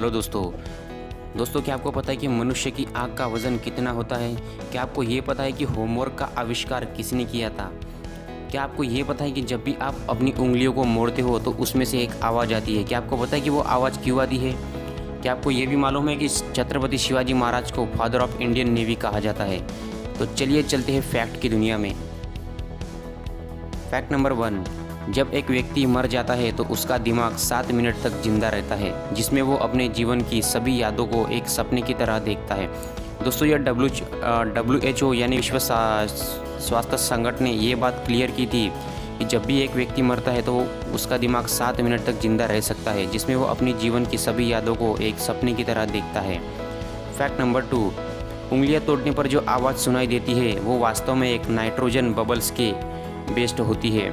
Hello दोस्तों क्या आपको पता है कि मनुष्य की आँख का वज़न कितना होता है? क्या आपको ये पता है कि होमवर्क का आविष्कार किसने किया था? क्या आपको ये पता है कि जब भी आप अपनी उंगलियों को मोड़ते हो तो उसमें से एक आवाज़ आती है? क्या आपको पता है कि वो आवाज़ क्यों आती है? क्या आपको ये भी मालूम है कि छत्रपति शिवाजी महाराज को फादर ऑफ इंडियन नेवी कहा जाता है? तो चलिए चलते हैं फैक्ट की दुनिया में। फैक्ट नंबर 1, जब एक व्यक्ति मर जाता है तो उसका दिमाग 7 मिनट तक जिंदा रहता है, जिसमें वो अपने जीवन की सभी यादों को एक सपने की तरह देखता है। दोस्तों यह WHO यानी विश्व स्वास्थ्य संगठन ने ये बात क्लियर की थी कि जब भी एक व्यक्ति मरता है तो उसका दिमाग 7 मिनट तक जिंदा रह सकता है, जिसमें वो अपनी जीवन की सभी यादों को एक सपने की तरह देखता है। फैक्ट नंबर 2, उंगलियां तोड़ने पर जो आवाज़ सुनाई देती है वो वास्तव में एक नाइट्रोजन बबल्स के बेस्ड होती है।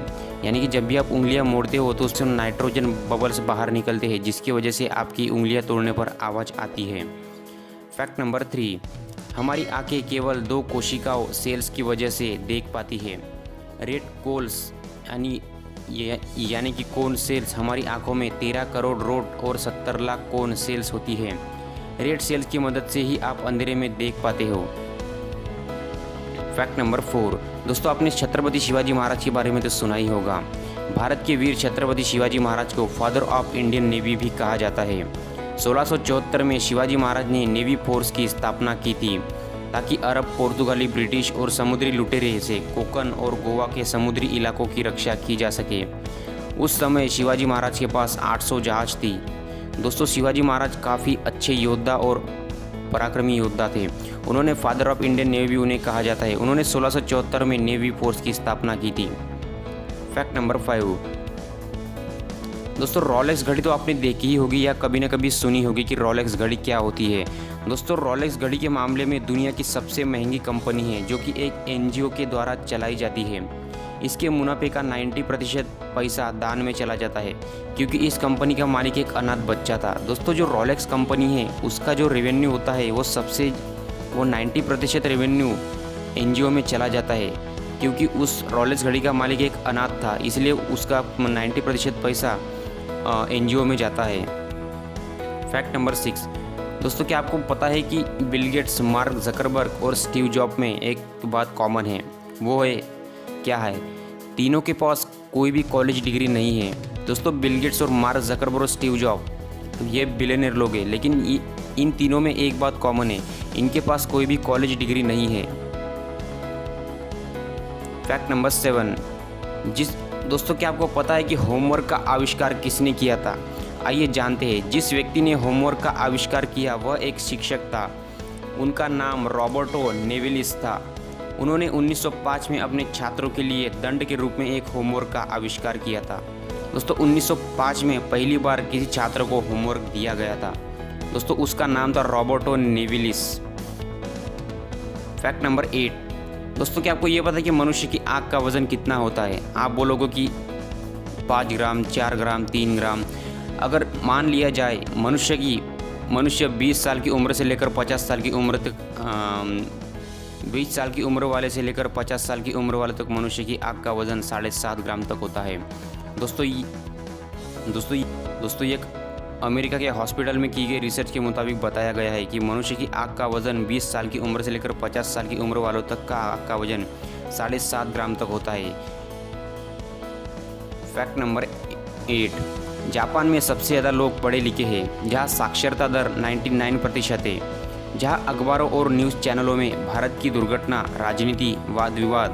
यानी कि जब भी आप उंगलियां मोड़ते हो तो उससे नाइट्रोजन बबल्स बाहर निकलते हैं, जिसकी वजह से आपकी उंगलियां तोड़ने पर आवाज़ आती है। फैक्ट नंबर 3, हमारी आंखें केवल 2 कोशिकाओं सेल्स की वजह से देख पाती है। रेड कोल्स यानी कि कोन सेल्स हमारी आंखों में 13 करोड़ रोड और 70 लाख कोन सेल्स होती है। रेड सेल्स की मदद से ही आप अंधेरे में देख पाते हो। फैक्ट नंबर 4, दोस्तों आपने छत्रपति शिवाजी महाराज के बारे में तो सुना ही होगा। भारत के वीर छत्रपति शिवाजी महाराज को फादर ऑफ इंडियन नेवी भी कहा जाता है। 1674 में शिवाजी महाराज ने नेवी फोर्स की स्थापना की थी ताकि अरब, पुर्तगाली, ब्रिटिश और समुद्री लुटेरे से कोंकण और गोवा के समुद्री इलाकों की रक्षा की जा सके। उस समय शिवाजी महाराज के पास 800 जहाज थी। दोस्तों शिवाजी महाराज काफ़ी अच्छे योद्धा और पराक्रमी योद्धा थे। उन्होंने फादर ऑफ इंडियन नेवी उन्हें कहा जाता है। उन्होंने 1674 में नेवी फोर्स की स्थापना की थी। फैक्ट नंबर 5, दोस्तों रोलेक्स घड़ी तो आपने देखी ही होगी या कभी ना कभी सुनी होगी कि रोलेक्स घड़ी क्या होती है। दोस्तों रोलेक्स घड़ी के मामले में दुनिया की सबसे महंगी कंपनी है, जो कि एक NGO के द्वारा चलाई जाती है। इसके मुनाफे का 90% पैसा दान में चला जाता है, क्योंकि इस कंपनी का मालिक एक अनाथ बच्चा था। दोस्तों जो रोलेक्स कंपनी है उसका जो रेवेन्यू होता है वो 90% रेवेन्यू NGO में चला जाता है, क्योंकि उस रोलेक्स घड़ी का मालिक एक अनाथ था, इसलिए उसका 90% पैसा NGO में जाता है। फैक्ट नंबर 6, दोस्तों क्या आपको पता है कि बिल गेट्स, मार्क जकरबर्ग और स्टीव जॉब में एक बात कॉमन है, वो है क्या है? तीनों के पास कोई भी कॉलेज डिग्री नहीं है। दोस्तों बिल गेट्स और मार्क जकरबर्ग और स्टीव जॉब ये बिलियनर लोग हैं, लेकिन इन तीनों में एक बात कॉमन है, इनके पास कोई भी कॉलेज डिग्री नहीं है। फैक्ट नंबर 7, दोस्तों क्या आपको पता है कि होमवर्क का आविष्कार किसने किया था? आइए जानते हैं। जिस व्यक्ति ने होमवर्क का आविष्कार किया वह एक शिक्षक था। उनका नाम रॉबर्टो नेविलिस था। उन्होंने 1905 में अपने छात्रों के लिए दंड के रूप में एक होमवर्क का आविष्कार किया था। दोस्तों 1905 में पहली बार किसी छात्र को होमवर्क दिया गया था। दोस्तों उसका नाम था रॉबर्टो नेविलिस। फैक्ट नंबर 8, दोस्तों क्या आपको ये पता है कि मनुष्य की आँख का वज़न कितना होता है? आप बोलोगे कि 5 ग्राम, 4 ग्राम, 3 ग्राम। अगर मान लिया जाए मनुष्य 20 साल की उम्र से लेकर 50 साल की उम्र तक 20 साल की उम्र वाले से लेकर 50 साल की उम्र वाले तक मनुष्य की आँख का वज़न 7.5 ग्राम तक होता है। दोस्तों ये अमेरिका के हॉस्पिटल में की गई रिसर्च के मुताबिक बताया गया है कि मनुष्य की आँख का वज़न 20 साल की उम्र से लेकर 50 साल की उम्र वालों तक का आँख का वज़न 7.5 ग्राम तक होता है। फैक्ट नंबर 8, जापान में सबसे ज़्यादा लोग पढ़े लिखे हैं, जहाँ साक्षरता दर 99% है, जहाँ अखबारों और न्यूज़ चैनलों में भारत की दुर्घटना, राजनीति, वाद विवाद,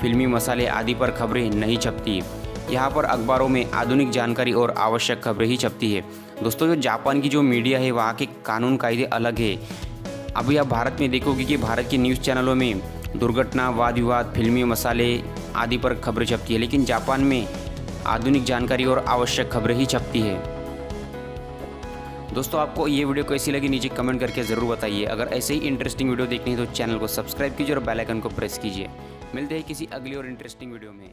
फिल्मी मसाले आदि पर खबरें नहीं छपती। यहाँ पर अखबारों में आधुनिक जानकारी और आवश्यक खबरें ही छपती है। दोस्तों जो जापान की जो मीडिया है वहाँ के कानून कायदे अलग है। अभी आप भारत में देखोगे कि भारत के न्यूज़ चैनलों में दुर्घटना, वाद विवाद, फिल्मी मसाले आदि पर खबरें छपती है, लेकिन जापान में आधुनिक जानकारी और आवश्यक खबरें ही छपती है। दोस्तों आपको ये वीडियो कैसी लगी नीचे कमेंट करके ज़रूर बताइए। अगर ऐसे ही इंटरेस्टिंग वीडियो देखनी है तो चैनल को सब्सक्राइब कीजिए और बेल आइकन को प्रेस कीजिए। मिलते हैं किसी अगली और इंटरेस्टिंग वीडियो में।